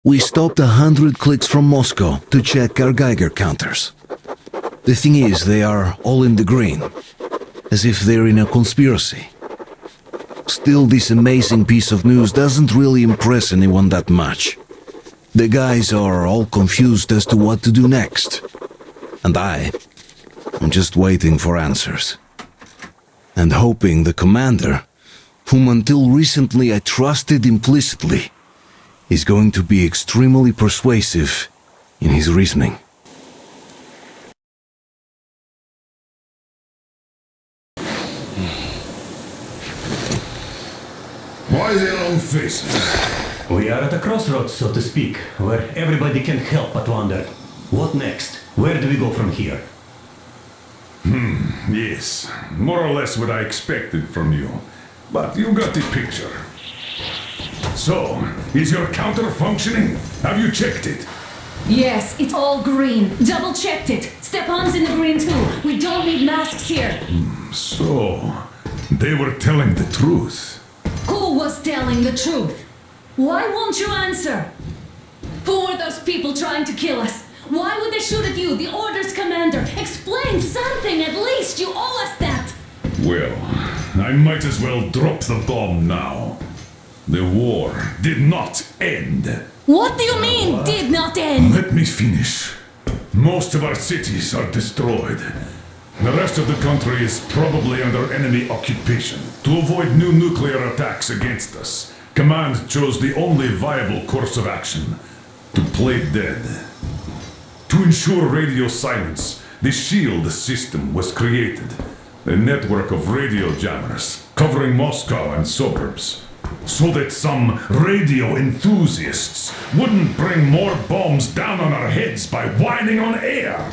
We stopped 100 clicks from Moscow to check our Geiger counters. The thing is, they are all in the green, as if they're in a conspiracy. Still, this amazing piece of news doesn't really impress anyone that much. The guys are all confused as to what to do next. And I'm just waiting for answers. And hoping the commander, whom until recently I trusted implicitly, is going to be extremely persuasive in his reasoning. Why their own faces? We are at a crossroads, so to speak, where everybody can help but wonder. What next? Where do we go from here? Yes, more or less what I expected from you. But you got the picture. So, is your counter functioning? Have you checked it? Yes, it's all green. Double checked it. Stepan's in the green too. We don't need masks here. So, they were telling the truth. Who was telling the truth? Why won't you answer? Who were those people trying to kill us? Why would they shoot at you, the Order's commander? Explain something, at least. You owe us that. Well, I might as well drop the bomb now. The war did not end. What do you mean, did not end? Let me finish. Most of our cities are destroyed. The rest of the country is probably under enemy occupation. To avoid new nuclear attacks against us, Command chose the only viable course of action: to play dead. To ensure radio silence, the SHIELD system was created, a network of radio jammers covering Moscow and suburbs, so that some radio enthusiasts wouldn't bring more bombs down on our heads by whining on air.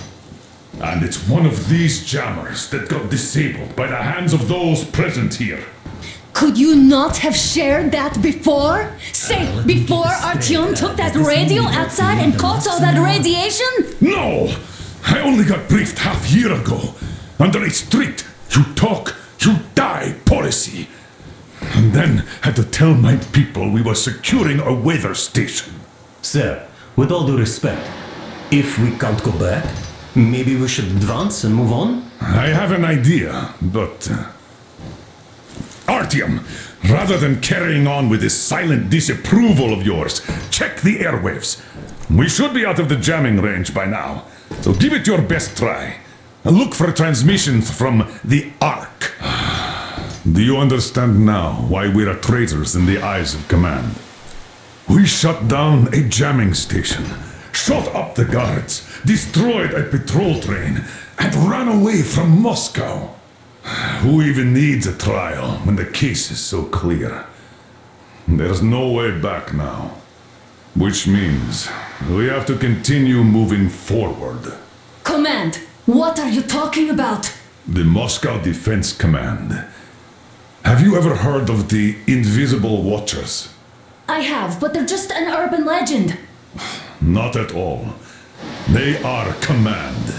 And it's one of these jammers that got disabled by the hands of those present here. Could you not have shared that before? Say, before Artyom took that radio outside and caught all that radiation? No! I only got briefed half year ago, under a strict you talk, you die policy. And then had to tell my people we were securing a weather station. Sir, with all due respect, if we can't go back, maybe we should advance and move on? I have an idea, but... Artyom, rather than carrying on with this silent disapproval of yours, check the airwaves. We should be out of the jamming range by now, so give it your best try. And look for transmissions from the Ark. Do you understand now why we're traitors in the eyes of Command? We shut down a jamming station, shot up the guards, destroyed a patrol train, and ran away from Moscow. Who even needs a trial when the case is so clear? There's no way back now. Which means we have to continue moving forward. Command, what are you talking about? The Moscow Defense Command. Have you ever heard of the Invisible Watchers? I have, but they're just an urban legend. Not at all. They are Command.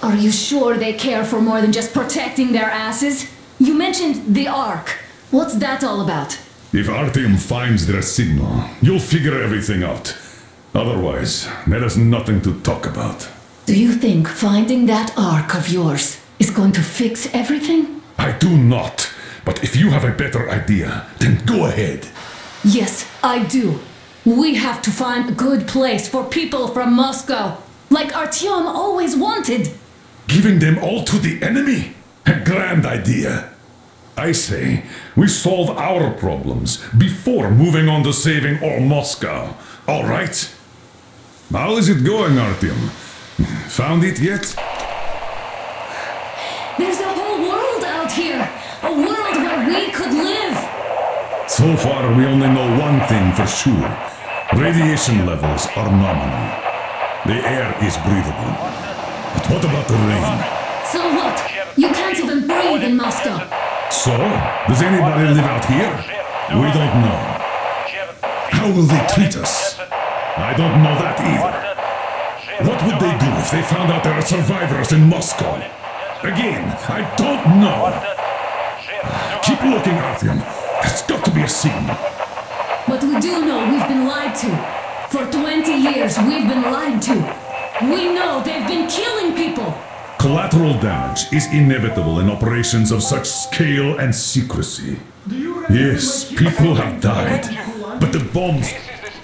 Are you sure they care for more than just protecting their asses? You mentioned the Ark. What's that all about? If Artyom finds their signal, you'll figure everything out. Otherwise, there is nothing to talk about. Do you think finding that Ark of yours is going to fix everything? I do not. But if you have a better idea, then go ahead. Yes, I do. We have to find a good place for people from Moscow, like Artyom always wanted. Giving them all to the enemy? A grand idea. I say, we solve our problems before moving on to saving all Moscow. All right? How is it going, Artyom? Found it yet? There's a whole world out here. A world where we could live. So far, we only know one thing for sure. Radiation levels are nominal. The air is breathable. But what about the rain? So what? You can't even breathe in Moscow. So? Does anybody live out here? We don't know. How will they treat us? I don't know that either. What would they do if they found out there are survivors in Moscow? Again, I don't know. Keep looking, Artyom. There's got to be a signal. But we do know we've been lied to. For 20 years, we've been lied to. We know they've been killing people. Collateral damage is inevitable in operations of such scale and secrecy. Yes, people have died, but the bombs...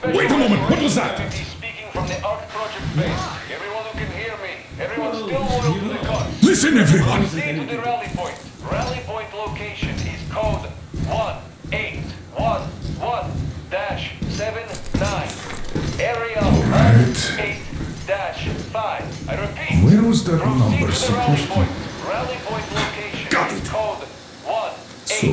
Wait a moment, what was that? Speaking from the Ark Project base. Everyone who can hear me. Everyone still loyal to the cause. Listen, everyone! Proceed to the rally point. Rally point location is code 1811-79. Area 18-5. I repeat. Where was that proceed number to the supposed rally to... point. Rally point location Got is it. code 1. So,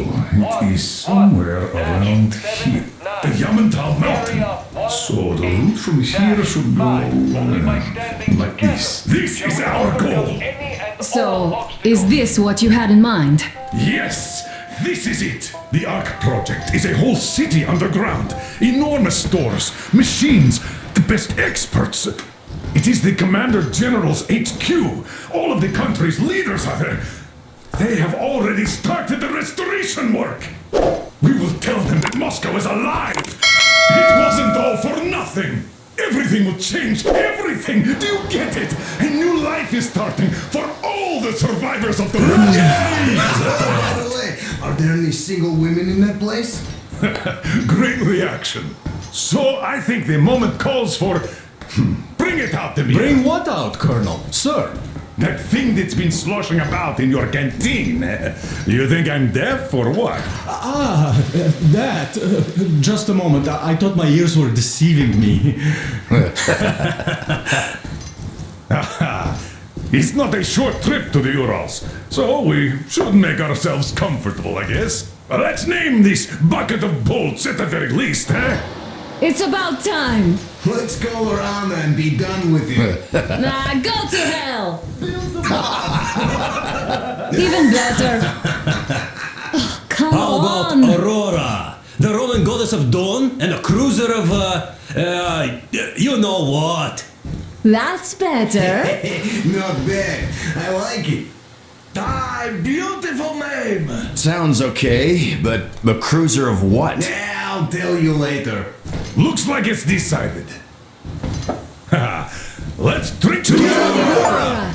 it is somewhere around here. The Yamantau Mountain. So, the route from here should go... like this. This is our goal! So, is this what you had in mind? Yes! This is it! The Ark Project is a whole city underground. Enormous stores, machines, the best experts. It is the Commander General's HQ. All of the country's leaders are there. They have already started the restoration work. We will tell them that Moscow is alive. It wasn't all for nothing. Everything will change. Everything. Do you get it? A new life is starting for all the survivors of the By the way, are there any single women in that place? Great reaction. So I think the moment calls for... Bring it out to me. Bring what out, Colonel? Sir? That thing that's been sloshing about in your canteen. You think I'm deaf or what? That. Just a moment. I thought my ears were deceiving me. It's not a short trip to the Urals, so we should make ourselves comfortable, I guess. Let's name this bucket of bolts at the very least, eh? It's about time. Let's go around and be done with it. Nah, go to hell. Even better. Oh, come How about on. Aurora, the Roman goddess of dawn, and a cruiser of, you know what? That's better. Not bad. I like it. Beautiful name! Sounds okay, but a cruiser of what? Yeah, I'll tell you later. Looks like it's decided. Let's drink to Aurora!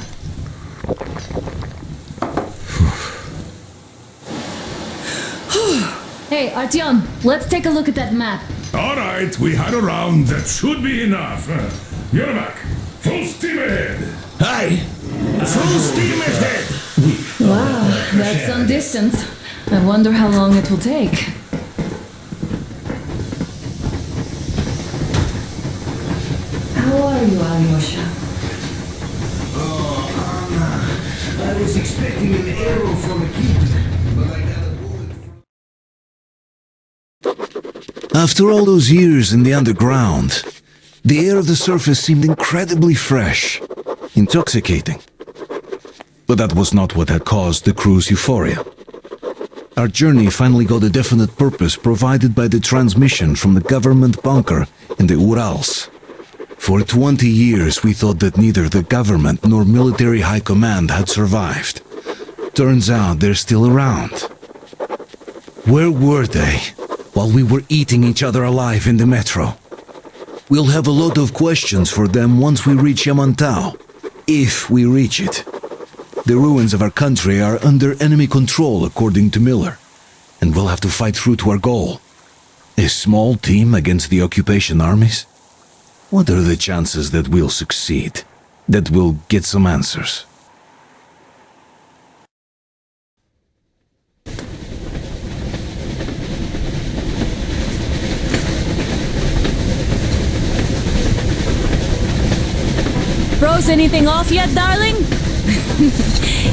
Hey, Artyom, let's take a look at that map. All right, we had a round. That should be enough. You're back. Full steam ahead. Hi! Full steam ahead. Wow, that's some distance. I wonder how long it will take. How are you, Alyosha? Oh, Anna. I was expecting an arrow from a kid, but I got a bullet. After all those years in the underground, the air of the surface seemed incredibly fresh, intoxicating. But that was not what had caused the crew's euphoria. Our journey finally got a definite purpose provided by the transmission from the government bunker in the Urals. For 20 years we thought that neither the government nor military high command had survived. Turns out they're still around. Where were they while we were eating each other alive in the metro? We'll have a lot of questions for them once we reach Yamantau, if we reach it. The ruins of our country are under enemy control, according to Miller, and we'll have to fight through to our goal. A small team against the occupation armies? What are the chances that we'll succeed? That we'll get some answers? Froze anything off yet, darling?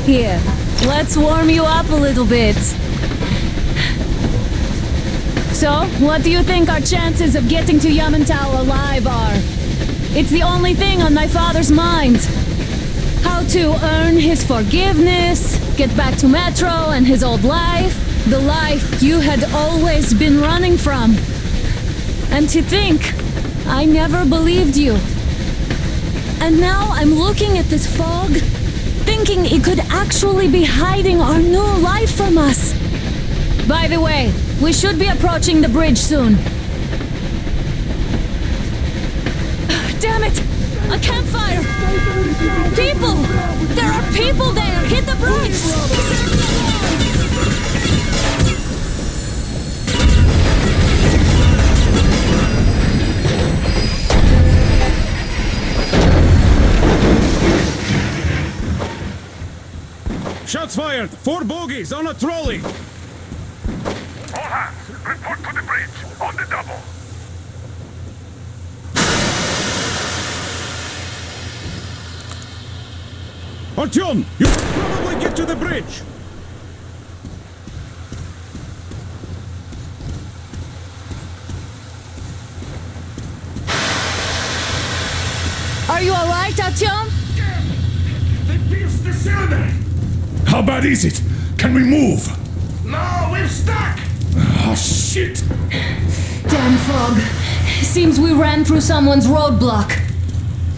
Here, let's warm you up a little bit. So, what do you think our chances of getting to Yamantau alive are? It's the only thing on my father's mind. How to earn his forgiveness, get back to Metro and his old life, the life you had always been running from. And to think, I never believed you. And now I'm looking at this fog, thinking it could actually be hiding our new life from us. By the way, we should be approaching the bridge soon. A campfire! People! There are people there! Hit the brakes! Shots fired! 4 bogies on a trolley! All hands, report to the bridge, on the double. Artyom, you probably get to the bridge! Are you alright, Artyom? They pierced the cylinder! How bad is it? Can we move? No, we're stuck! Ah, shit! Damn fog. Seems we ran through someone's roadblock.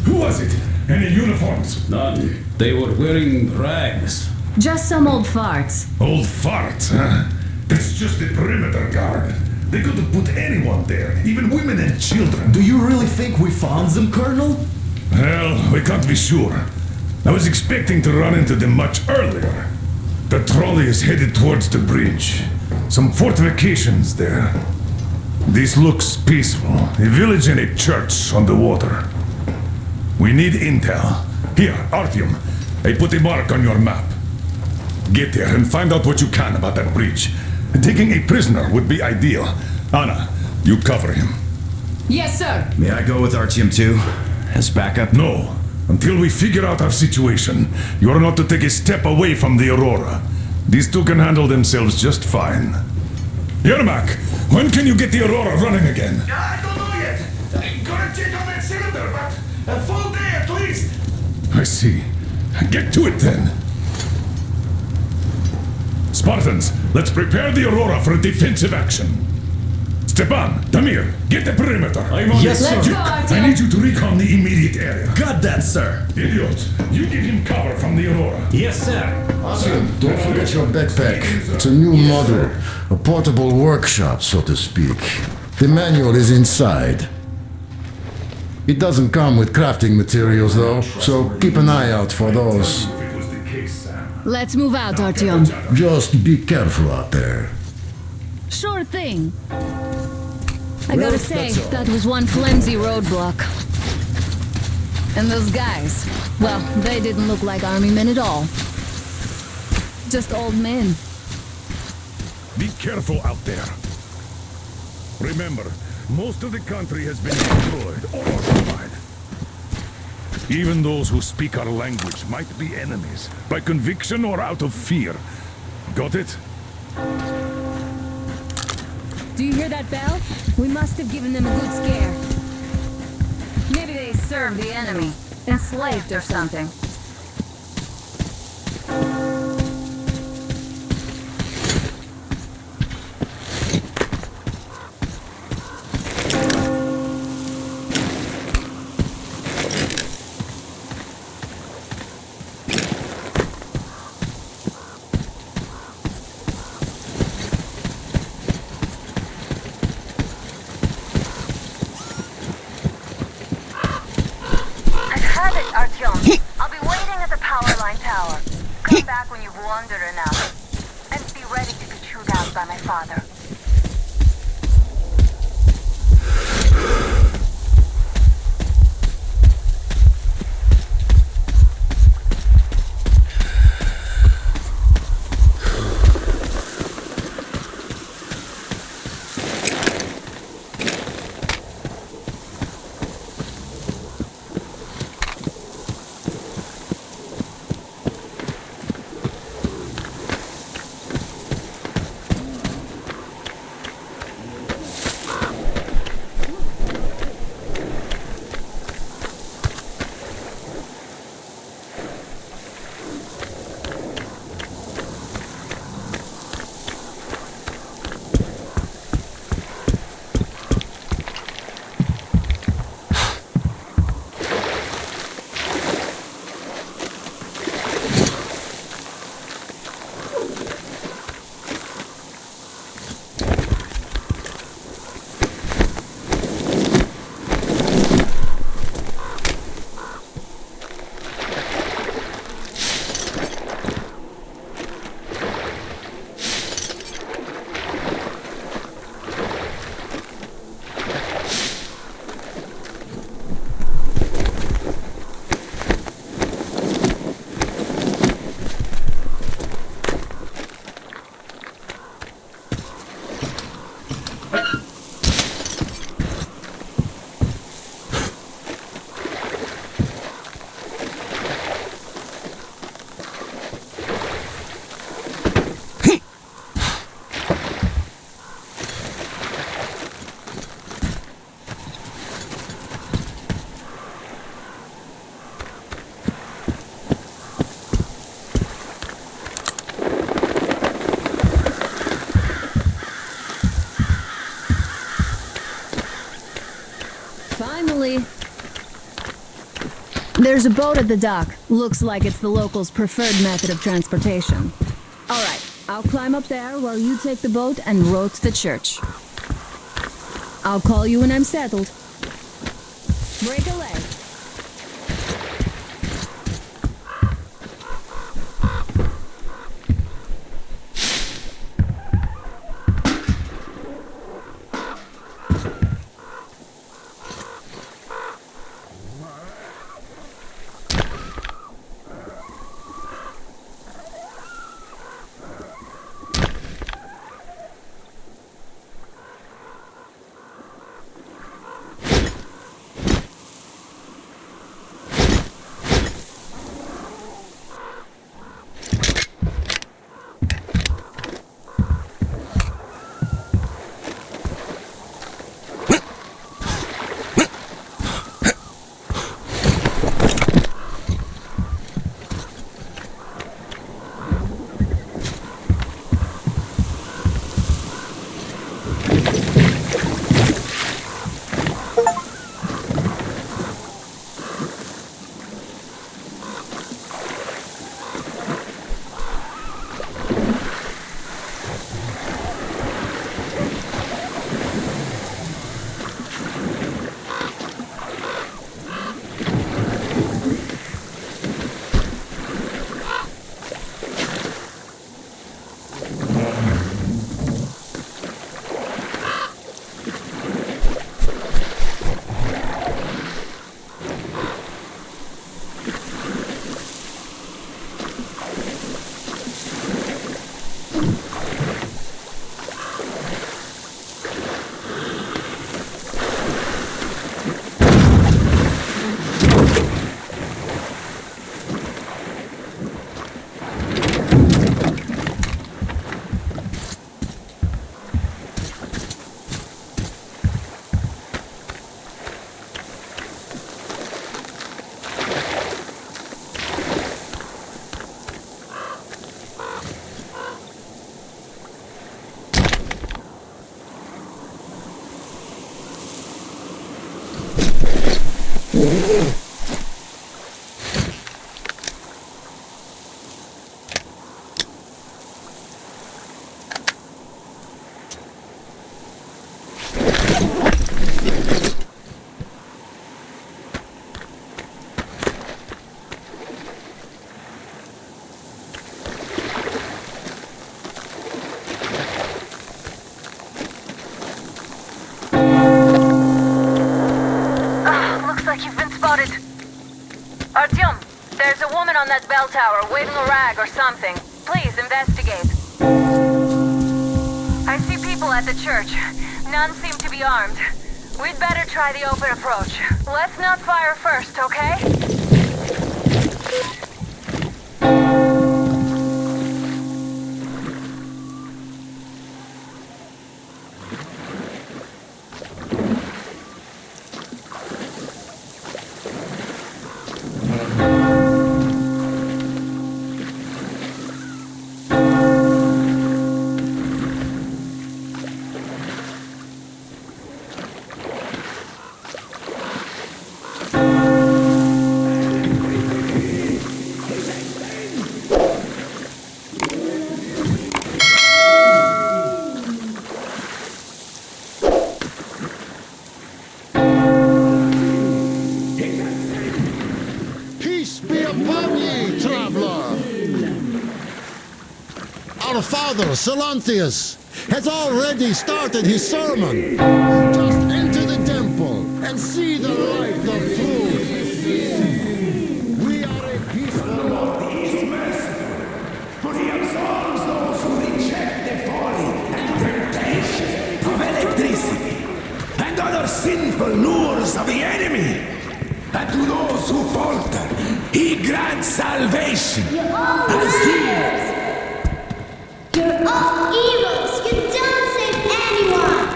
Who was it? Any uniforms? None. They were wearing rags. Just some old farts. Old farts, huh? That's just the perimeter guard. They could have put anyone there, even women and children. Do you really think we found them, Colonel? Well, we can't be sure. I was expecting to run into them much earlier. The trolley is headed towards the bridge. Some fortifications there. This looks peaceful. A village and a church on the water. We need intel. Here, Artyom, I put a mark on your map. Get there and find out what you can about that bridge. Taking a prisoner would be ideal. Anna, you cover him. Yes, sir. May I go with Artyom too? As backup? No. Until we figure out our situation, you are not to take a step away from the Aurora. These two can handle themselves just fine. Yermak, when can you get the Aurora running again? I don't know yet. I'm gonna check on that cylinder, but a full day at least. I see. Get to it then. Spartans, let's prepare the Aurora for a defensive action. Stepan, Damir, get the perimeter. I'm on Yes, it. sir. Let's go, Artyom. I need you to recon the immediate area. Got that, sir. Idiot, you give him cover from the Aurora. Yes, sir. Don't forget your backpack. It's a new model. A portable workshop, so to speak. The manual is inside. It doesn't come with crafting materials, though, so keep an eye out for those. If it was the case, Sam. Let's move out, Artyom. Just be careful out there. Sure thing. I gotta say, that was one flimsy roadblock. And those guys, well, they didn't look like army men at all. Just old men. Be careful out there. Remember, most of the country has been destroyed or occupied. Even those who speak our language might be enemies, by conviction or out of fear. Got it? Do you hear that bell? We must have given them a good scare. Maybe they served the enemy. Enslaved or something. Artyom, I'll be waiting at the power line tower. Come back when you've wandered enough. And be ready to be chewed out by my father. Finally. There's a boat at the dock. Looks like it's the locals' preferred method of transportation. All right, I'll climb up there while you take the boat and row to the church. I'll call you when I'm settled. Break a leg. Artyom, there's a woman on that bell tower waving a rag or something. Please investigate. I see people at the church. None seem to be armed. We'd better try the open approach. Let's not fire first, okay? Our father, Silanthius, has already started his sermon. Just enter the temple and see the light of truth. We are a peaceful Lord. He is merciful, but he absolves those who reject the folly and temptation of electricity and other sinful lures of the enemy. And to those who falter, he grants salvation as he You're all evils! You don't save anyone!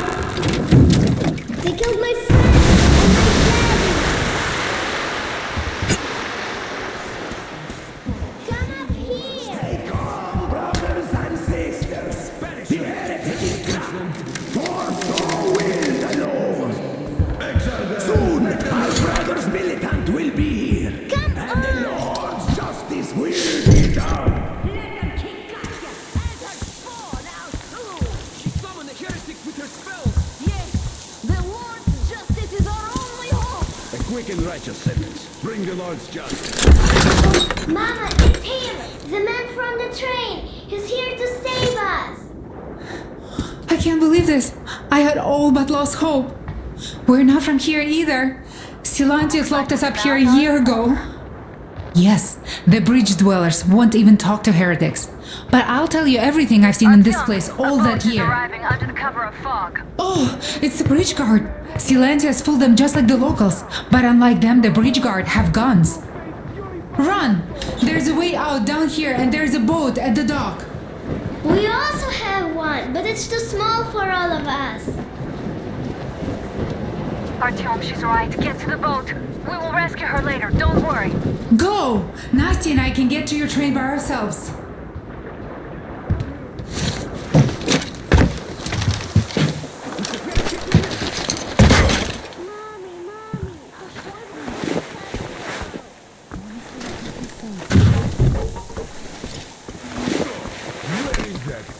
They killed my friend and my daddy! Come up here! Stay calm, brothers and sisters! The heretic is gone, for so will the Lord! Soon quick and righteous sentence. Bring the Lord's justice. Mama, it's him! The man from the train! He's here to save us! I can't believe this. I had all but lost hope. We're not from here either. Silantius locked us up here a year ago. Yes, the bridge dwellers won't even talk to heretics. But I'll tell you everything I've seen in this place all that year. Arriving under the cover of fog. Oh, it's the bridge guard. Silantius fooled them just like the locals. But unlike them, the bridge guard have guns. Run! There's a way out down here and there's a boat at the dock. We also have one, but it's too small for all of us. Artyom, she's right. Get to the boat. We will rescue her later. Don't worry. Go! Nasty and I can get to your train by ourselves.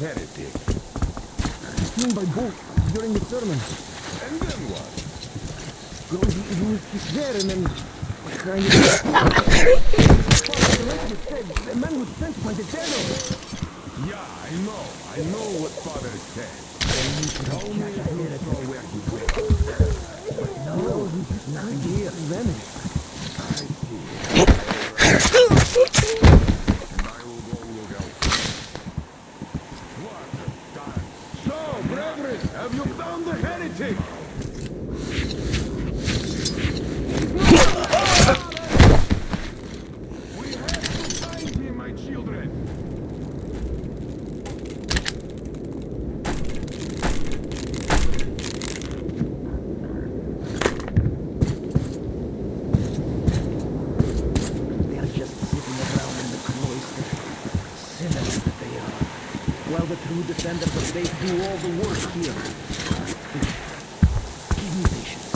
Heretic. Seen by boat during the sermon. And then what? Well, he was there and then... The man was sent by the devil. Yeah, I know what Father said. And he told me I saw where he went. But no, nothing here vanished. I see. And I will go look out. What a time. So, brethren, have you found the heretic? We have to find him, my children. They are just sitting around in the cloister. Sinners that they are. While the true descendants of faith do all the work here. Give me patience.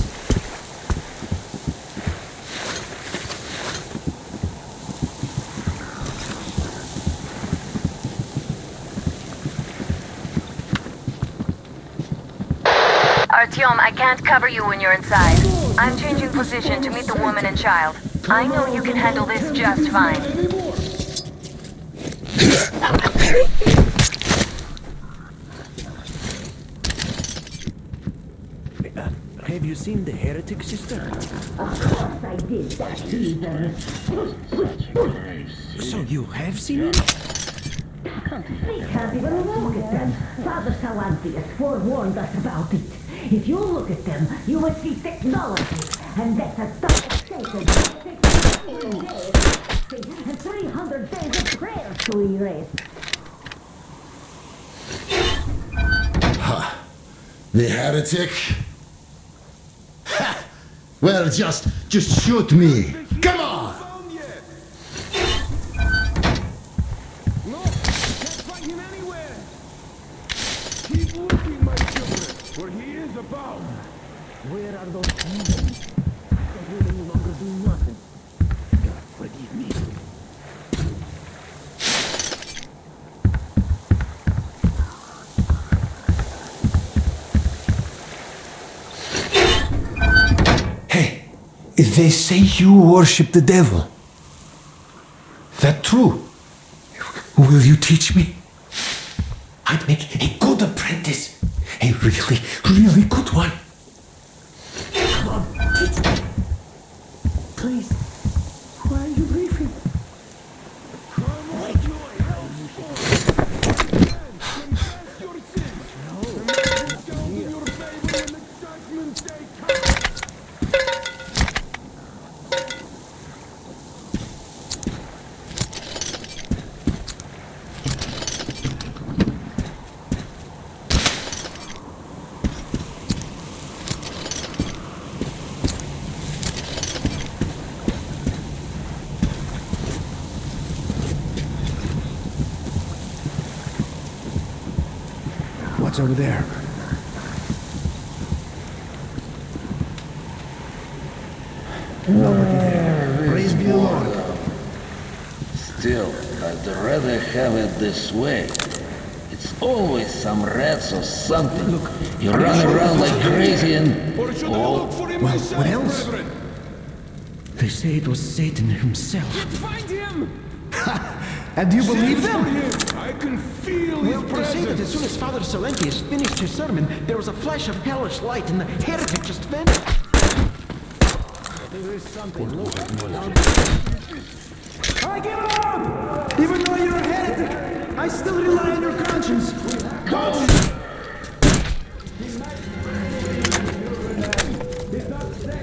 Artyom, I can't cover you when you're inside. I'm changing position to meet the woman and child. I know you can handle this just fine. Have you seen the heretic, sister? Of course I did that, Caesar. So you have seen him? We can't even look at them. Father Salantius forewarned us about it. If you look at them, you will see technology. And that's a double sacred. 600 days and 300 days of prayers to erase. The heretic? Ha! Well, just shoot me. Come on! No, can't find him anywhere. Keep looking, my children, for he is about. Where are those demons? They will no longer do nothing. God, forgive me. They say you worship the devil. That true? Will you teach me? I'd make a good apprentice. A really, really good one. Come on, teach me. Please. Why are you leaving? Come on, your help. Confess your sins. No. And make yourself in your favor when the judgment day comes. What's over there? Nobody there. Praise be the Lord. Still, I'd rather have it this way. It's always some rats or something. Look, you run around like crazy and... Or should I look for him myself, what else? brethren? They say it was Satan himself. Find him! And do you believe them? I can feel Well, his they say that as presence. soon as Father Silentius finished his sermon, there was a flash of hellish light and the heretic just vanished. There is something I give up! Even though you're a heretic, I still rely on your conscience. Don't!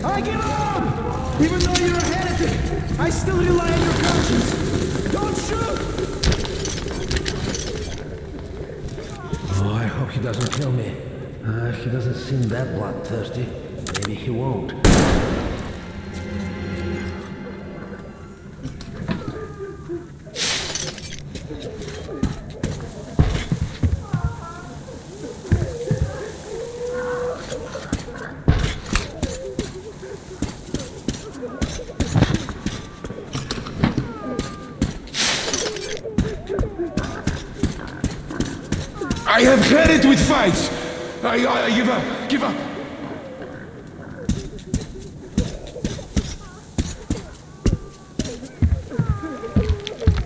I give up! Even though you're a heretic, I still rely on your conscience. Don't shoot! Oh, I hope he doesn't kill me. He doesn't seem that bloodthirsty. Maybe he won't. I have had it with fights. I give up. Give up.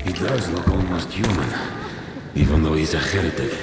He does look almost human, even though he's a heretic.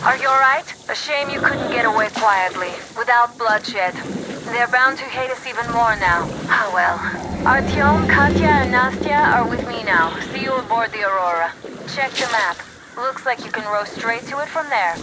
Are you alright? A shame you couldn't get away quietly, without bloodshed. They're bound to hate us even more now. Oh well. Artyom, Katya, and Nastya are with me now. See you aboard the Aurora. Check the map. Looks like you can row straight to it from there.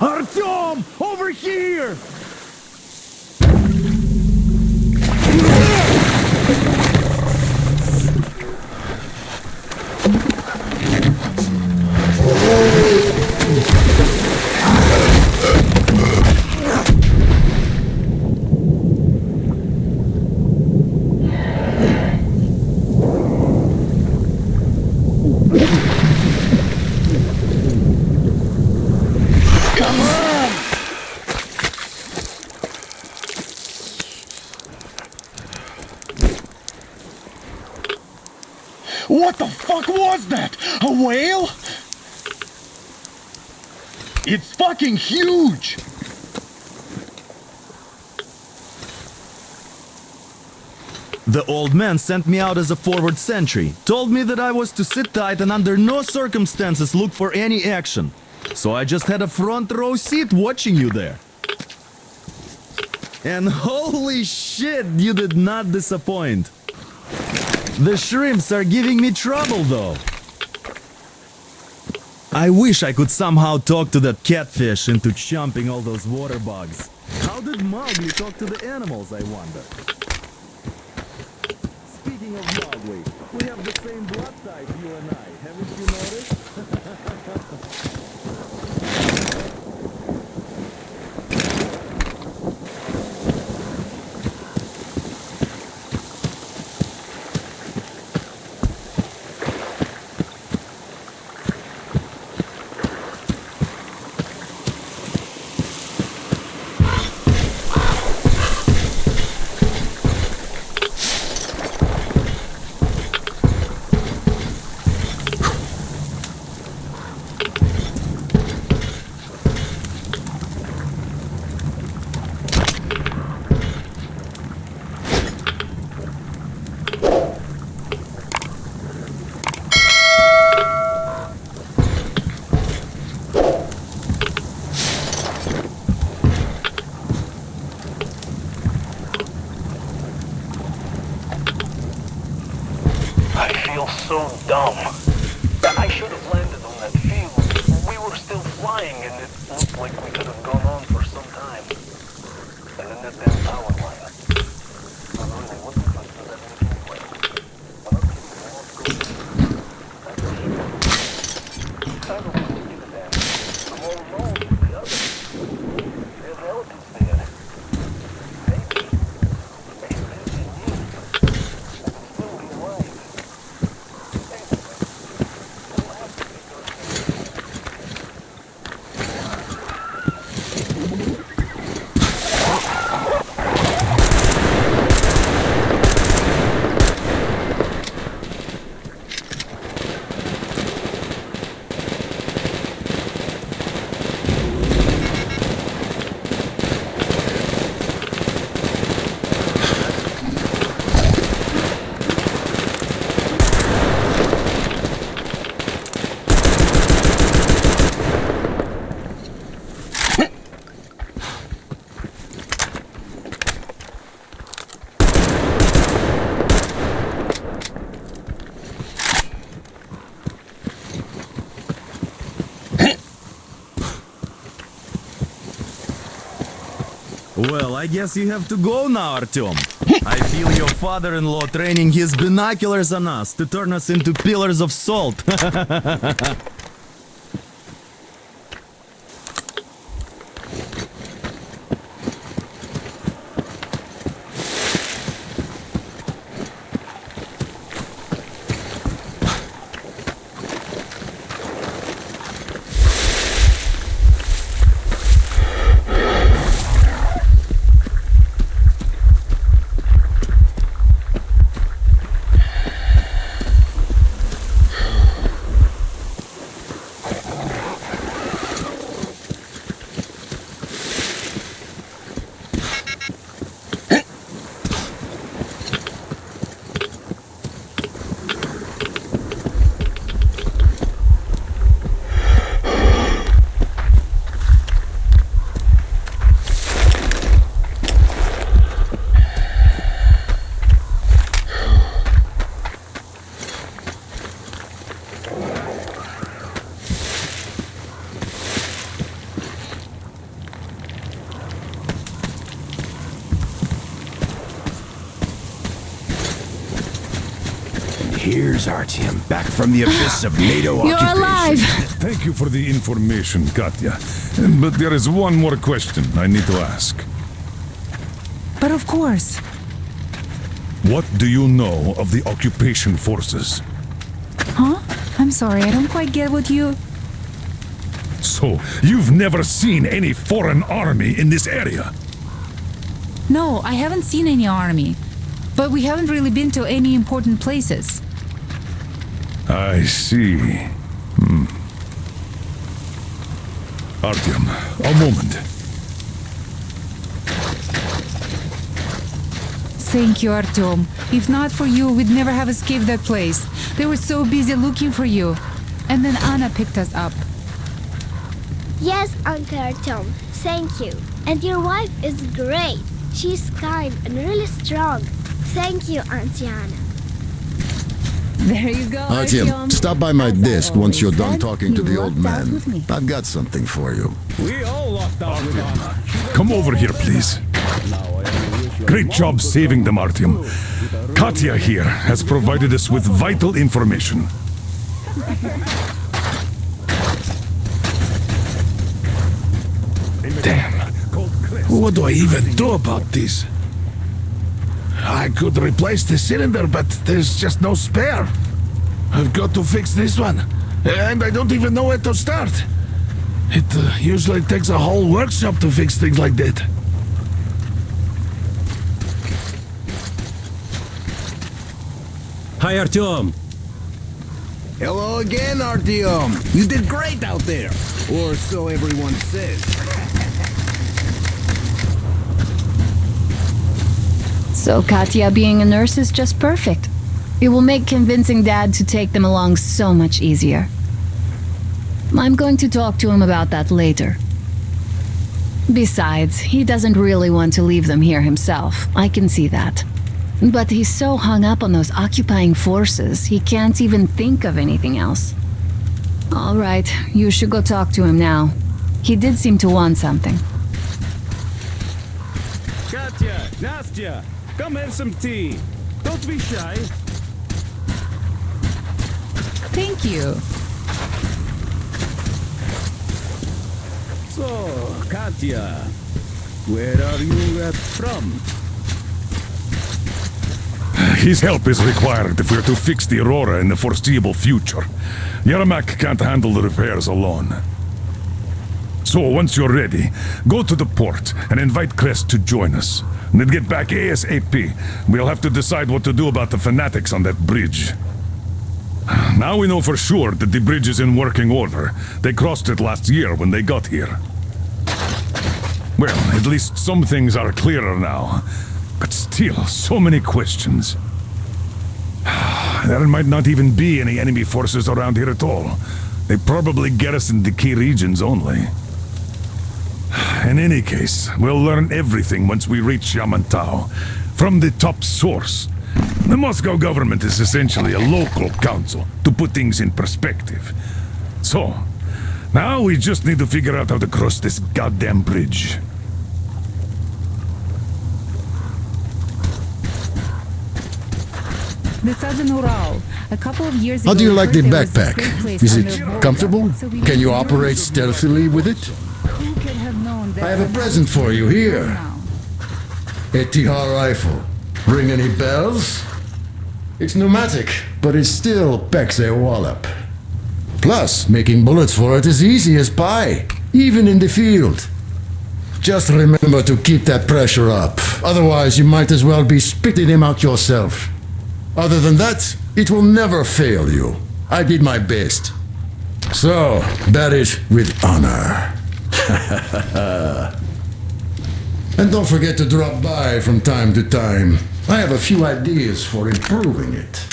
Artyom! Over here! What the fuck was that? A whale? It's fucking huge! The old man sent me out as a forward sentry, told me that I was to sit tight and under no circumstances look for any action. So I just had a front row seat watching you there. And holy shit, you did not disappoint. The shrimps are giving me trouble though. I wish I could somehow talk to that catfish into chomping all those water bugs. How did Mowgli talk to the animals, I wonder? Speaking of Mowgli, we have the same blood type, you and I. Haven't you noticed? So dumb. I should have landed on that field. We were still flying and it looked like we could have gone on for some time. And then that damn power line. But really, what the fuck does that make anyway? I don't really give a damn. I'm all alone with the others. There's relatives there. Maybe. Maybe they need. I can still be alive. Well, I guess you have to go now, Artyom. I feel your father-in-law training his binoculars on us to turn us into pillars of salt. Here's Artyom, back from the abyss of NATO You're occupation. alive! Thank you for the information, Katya. But there is one more question I need to ask. But of course. What do you know of the occupation forces? Huh? I'm sorry, I don't quite get what you... So, you've never seen any foreign army in this area? No, I haven't seen any army. But we haven't really been to any important places. I see. Artyom, a moment. Thank you, Artyom. If not for you, we'd never have escaped that place. They were so busy looking for you. And then Anna picked us up. Yes, Uncle Artyom. Thank you. And your wife is great. She's kind and really strong. Thank you, Auntie Anna. There you go, Artyom, stop by my desk once you're done talking to the old man. I've got something for you. We all locked out with Anna. come over here, please. Great job saving them, Artyom. Katya here has provided us with vital information. Damn. What do I even do about this? I could replace the cylinder, but there's just no spare. I've got to fix this one. And I don't even know where to start. It usually takes a whole workshop to fix things like that. Hi, Artyom. Hello again, Artyom. You did great out there. Or so everyone says. So Katya being a nurse is just perfect. It will make convincing Dad to take them along so much easier. I'm going to talk to him about that later. Besides, he doesn't really want to leave them here himself. I can see that. But he's so hung up on those occupying forces, he can't even think of anything else. All right, you should go talk to him now. He did seem to want something. Katya, Nastya, come have some tea. Don't be shy. Thank you. So, Katya, where are you from? His help is required if we're to fix the Aurora in the foreseeable future. Yermak can't handle the repairs alone. So, once you're ready, go to the port and invite Crest to join us. And then get back ASAP. We'll have to decide what to do about the fanatics on that bridge. Now we know for sure that the bridge is in working order. They crossed it last year when they got here. Well, at least some things are clearer now. But still, so many questions. There might not even be any enemy forces around here at all. They probably garrison the key regions only. In any case, we'll learn everything once we reach Yamantau. From the top source. The Moscow government is essentially a local council, to put things in perspective. So, now we just need to figure out how to cross this goddamn bridge. The Southern Ural. A couple of years ago. How do you like the there was this backpack? great place Is under it VOLGA. comfortable? So we Can you had operate no stealthily with it? Who could have known that I have a the present for you here. now? A TR rifle. Ring any bells? It's pneumatic, but it still packs a wallop. Plus, making bullets for it is easy as pie, even in the field. Just remember to keep that pressure up, otherwise you might as well be spitting him out yourself. Other than that, it will never fail you. I did my best. So, bear it with honor. And don't forget to drop by from time to time. I have a few ideas for improving it.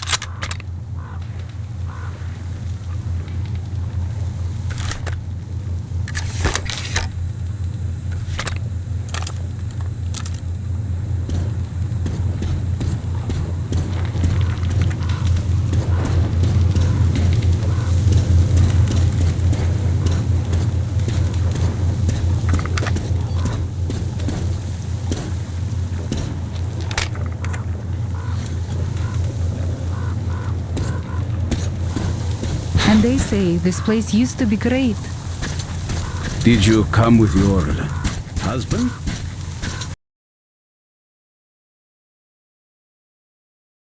And they say this place used to be great. Did you come with your husband?